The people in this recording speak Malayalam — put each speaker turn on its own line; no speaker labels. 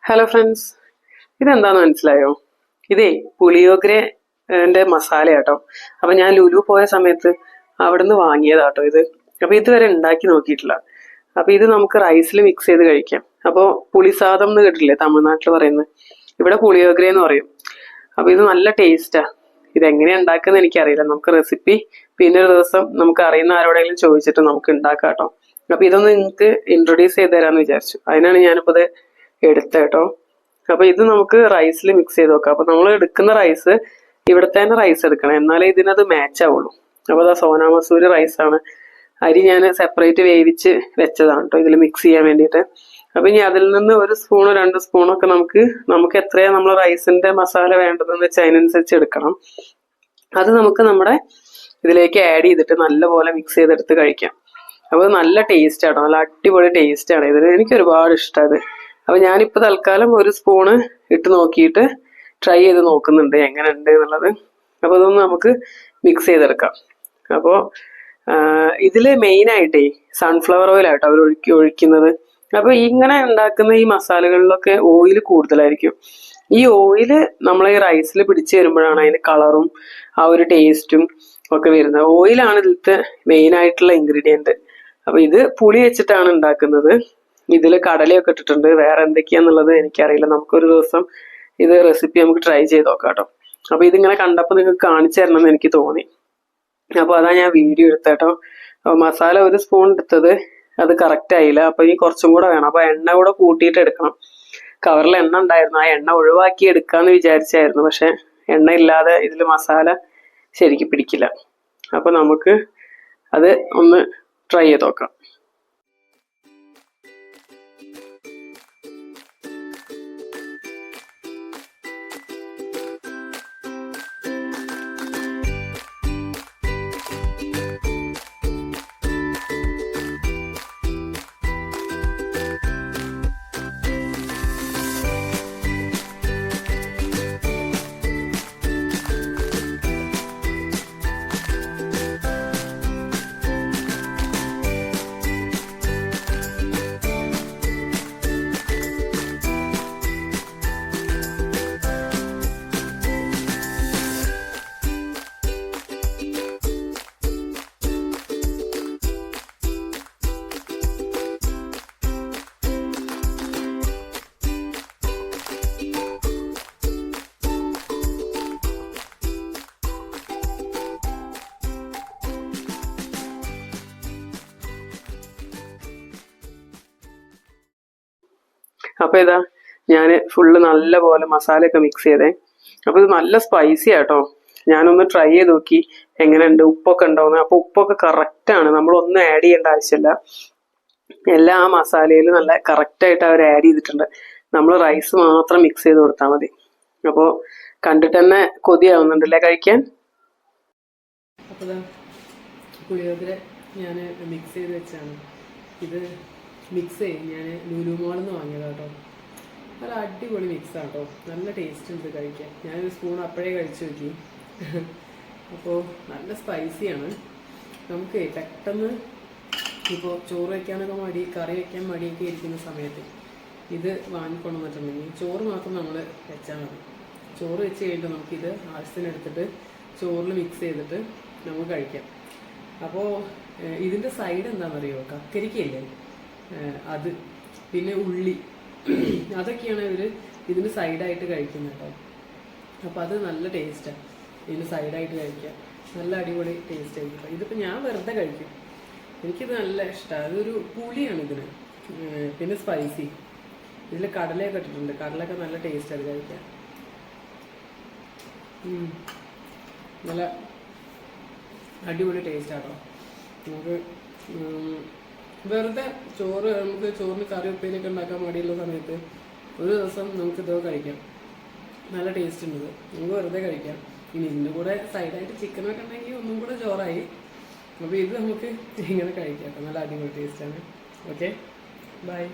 ഹലോ ഫ്രണ്ട്സ്, ഇതെന്താന്ന് മനസ്സിലായോ? ഇതേ പുളിയോഗ്രന്റെ മസാല കേട്ടോ. അപ്പൊ ഞാൻ ലുലു പോയ സമയത്ത് അവിടുന്ന് വാങ്ങിയതാട്ടോ ഇത്. അപ്പൊ ഇതുവരെ ഉണ്ടാക്കി നോക്കിയിട്ടില്ല. അപ്പൊ ഇത് നമുക്ക് റൈസിൽ മിക്സ് ചെയ്ത് കഴിക്കാം. അപ്പോൾ പുളിസാദം എന്ന് കേട്ടില്ലേ തമിഴ്നാട്ടിൽ പറയുന്നത്, ഇവിടെ പുളിയോഗ്ര എന്ന് പറയും. അപ്പൊ ഇത് നല്ല ടേസ്റ്റാ. ഇതെങ്ങനെയാ ഉണ്ടാക്കുന്നത് എനിക്കറിയില്ല. നമുക്ക് റെസിപ്പി പിന്നെ ഒരു ദിവസം നമുക്ക് അറിയുന്ന ആരോടെങ്കിലും ചോദിച്ചിട്ട് നമുക്ക് ഉണ്ടാക്കാം കേട്ടോ. അപ്പൊ ഇതൊന്ന് നിങ്ങൾക്ക് ഇൻട്രൊഡ്യൂസ് ചെയ്ത് തരാമെന്ന് വിചാരിച്ചു. അതിനാണ് ഞാനിപ്പോൾ ഇത് എടുത്ത കേട്ടോ. അപ്പൊ ഇത് നമുക്ക് റൈസിൽ മിക്സ് ചെയ്ത് നോക്കാം. അപ്പൊ നമ്മൾ എടുക്കുന്ന റൈസ് ഇവിടുത്തെ തന്നെ റൈസ് എടുക്കണം, എന്നാലേ ഇതിനത് മാച്ച് ആവുള്ളൂ. അപ്പൊ അതാ സോനാ മസൂരി റൈസാണ്. അരി ഞാൻ സെപ്പറേറ്റ് വേവിച്ച് വെച്ചതാണ് കേട്ടോ ഇതിൽ മിക്സ് ചെയ്യാൻ വേണ്ടിയിട്ട്. അപ്പൊ ഇനി അതിൽ നിന്ന് ഒരു സ്പൂണോ 2 സ്പൂണൊക്കെ നമുക്ക് എത്രയാ നമ്മൾ റൈസിന്റെ മസാല വേണ്ടതെന്ന് വെച്ചാൽ അതിനനുസരിച്ച് എടുക്കണം. അത് നമുക്ക് നമ്മുടെ ഇതിലേക്ക് ആഡ് ചെയ്തിട്ട് നല്ലപോലെ മിക്സ് ചെയ്തെടുത്ത് കഴിക്കാം. അപ്പോൾ നല്ല ടേസ്റ്റ് ആണോ, നല്ല അടിപൊളി ടേസ്റ്റ് ആണ് ഇതിന്. എനിക്ക് ഒരുപാട് ഇഷ്ടമാണ്. അപ്പൊ ഞാനിപ്പോൾ തൽക്കാലം ഒരു സ്പൂണ് ഇട്ട് നോക്കിയിട്ട് ട്രൈ ചെയ്ത് നോക്കുന്നുണ്ട് എങ്ങനെ ഉണ്ട് എന്നുള്ളത്. അപ്പോൾ ഇതൊന്ന് നമുക്ക് മിക്സ് ചെയ്തെടുക്കാം. അപ്പോൾ ഇതിൽ മെയിനായിട്ടേ സൺഫ്ലവർ ഓയിലാട്ടോ അവർ ഒഴിക്കുന്നത്. അപ്പൊ ഇങ്ങനെ ഉണ്ടാക്കുന്ന ഈ മസാലകളിലൊക്കെ ഓയിൽ കൂടുതലായിരിക്കും. ഈ ഓയില് നമ്മളെ ഈ റൈസിൽ പിടിച്ചു വരുമ്പോഴാണ് അതിന് കളറും ആ ഒരു ടേസ്റ്റും ഒക്കെ വരുന്നത്. ഓയിലാണ് ഇതിലത്തെ മെയിൻ ആയിട്ടുള്ള ഇൻഗ്രീഡിയൻറ്റ്. അപ്പൊ ഇത് പുളി വെച്ചിട്ടാണ് ഉണ്ടാക്കുന്നത്. ഇതിൽ കടലയൊക്കെ ഇട്ടിട്ടുണ്ട്. വേറെ എന്തൊക്കെയാന്നുള്ളത് എനിക്കറിയില്ല. നമുക്കൊരു ദിവസം ഇത് റെസിപ്പി നമുക്ക് ട്രൈ ചെയ്ത് നോക്കാം കേട്ടോ. അപ്പൊ ഇതിങ്ങനെ കണ്ടപ്പോൾ നിങ്ങൾക്ക് കാണിച്ചു തരണം എന്ന് എനിക്ക് തോന്നി. അപ്പൊ അതാ ഞാൻ വീഡിയോ എടുത്തേട്ടോ. മസാല ഒരു സ്പൂൺ എടുത്തത് അത് കറക്റ്റ് ആയില്ല. അപ്പൊ ഇനി കുറച്ചും കൂടെ വേണം. അപ്പൊ എണ്ണ കൂടെ കൂട്ടിയിട്ട് എടുക്കണം. കവറിൽ എണ്ണ ഉണ്ടായിരുന്നു, ആ എണ്ണ ഒഴിവാക്കി എടുക്കാന്ന് വിചാരിച്ചായിരുന്നു. പക്ഷെ എണ്ണ ഇല്ലാതെ ഇതിൽ മസാല ശരിക്കും പിടിക്കില്ല. അപ്പൊ നമുക്ക് അത് ഒന്ന് ട്രൈ ചെയ്ത് നോക്കാം. അപ്പൊ ഇതാ ഞാൻ ഫുള്ള് നല്ല പോലെ മസാലയൊക്കെ മിക്സ് ചെയ്തേ. അപ്പൊ ഇത് നല്ല സ്പൈസി ആട്ടോ. ഞാനൊന്ന് ട്രൈ ചെയ്ത് നോക്കി എങ്ങനെയുണ്ട്, ഉപ്പൊക്കെ ഉണ്ടോന്ന്. അപ്പൊ ഉപ്പൊക്കെ കറക്റ്റാണ്, നമ്മളൊന്നും ആഡ് ചെയ്യേണ്ട ആവശ്യമില്ല. എല്ലാം ആ മസാലയിൽ നല്ല കറക്റ്റായിട്ട് അവർ ആഡ് ചെയ്തിട്ടുണ്ട്. നമ്മൾ റൈസ് മാത്രം മിക്സ് ചെയ്ത് കൊടുത്താൽ മതി. അപ്പോൾ കണ്ടിട്ട് തന്നെ കൊതിയാവുന്നുണ്ടല്ലേ കഴിക്കാൻ. അപ്പോൾ പുളിയോഗ്ര ഞാൻ മിക്സ് ചെയ്ത് വെച്ചാണ്. ഇത് മിക്സ് ഞാൻ ലുലു മോളിൽ നിന്ന് വാങ്ങിയത് കേട്ടോ. നല്ല അടിപൊളി മിക്സ് ആട്ടോ, നല്ല ടേസ്റ്റ് ഉണ്ട് കഴിക്കാൻ. ഞാനൊരു സ്പൂൺ അപ്പോഴേ കഴിച്ചു നോക്കി. അപ്പോൾ നല്ല സ്പൈസിയാണ്. നമുക്ക് പെട്ടെന്ന് ഇപ്പോൾ ചോറ് വയ്ക്കാനൊക്കെ മടി, കറി വയ്ക്കാൻ മടിയൊക്കെ ഇരിക്കുന്ന സമയത്ത് ഇത് വാങ്ങിക്കൊണ്ടുവന്നിട്ടുണ്ടെങ്കിൽ ചോറ് മാത്രം നമ്മൾ വെച്ചാൽ മതി. ചോറ് വെച്ച് കഴിഞ്ഞിട്ട് നമുക്കിത് ആവശ്യത്തിനെടുത്തിട്ട് ചോറിൽ മിക്സ് ചെയ്തിട്ട് നമുക്ക് കഴിക്കാം. അപ്പോൾ ഇതിൻ്റെ സൈഡ് എന്താണെന്നറിയോ, കക്കരിക്കയില്ലേ അത്, പിന്നെ ഉള്ളി, അതൊക്കെയാണ് ഇവർ ഇതിന് സൈഡായിട്ട് കഴിക്കുന്നത് കേട്ടോ. അപ്പോൾ അത് നല്ല ടേസ്റ്റാണ് ഇതിന് സൈഡായിട്ട് കഴിക്കാം. നല്ല അടിപൊളി ടേസ്റ്റ് ആയിരിക്കും. ഇതിപ്പോൾ ഞാൻ വെറുതെ കഴിക്കും, എനിക്കിത് നല്ല ഇഷ്ടമാണ്. അതൊരു പുളിയാണ് ഇതിന്, പിന്നെ സ്പൈസി. ഇതിൽ കടലയൊക്കെ ഇട്ടിട്ടുണ്ട്. കടലൊക്കെ നല്ല ടേസ്റ്റ് അത് കഴിക്കാൻ. നല്ല അടിപൊളി ടേസ്റ്റാട്ടോ. നമുക്ക് വെറുതെ നമുക്ക് ചോറിന് കറി ഉപ്പേരിയൊക്കെ ഉണ്ടാക്കാൻ മടിയുള്ള സമയത്ത് ഒരു ദിവസം നമുക്ക് ഇതോ കഴിക്കാം. നല്ല ടേസ്റ്റ് ഉണ്ട്. നമുക്ക് വെറുതെ കഴിക്കാം. ഇനി ഇതിൻ്റെ കൂടെ സൈഡായിട്ട് ചിക്കനൊക്കെ ഉണ്ടെങ്കിൽ ഒന്നും കൂടെ ചോറായി. അപ്പോൾ ഇത് നമുക്ക് ഇങ്ങനെ കഴിക്കാം. നല്ല അടിപൊളി ടേസ്റ്റാണ്. Okay, by.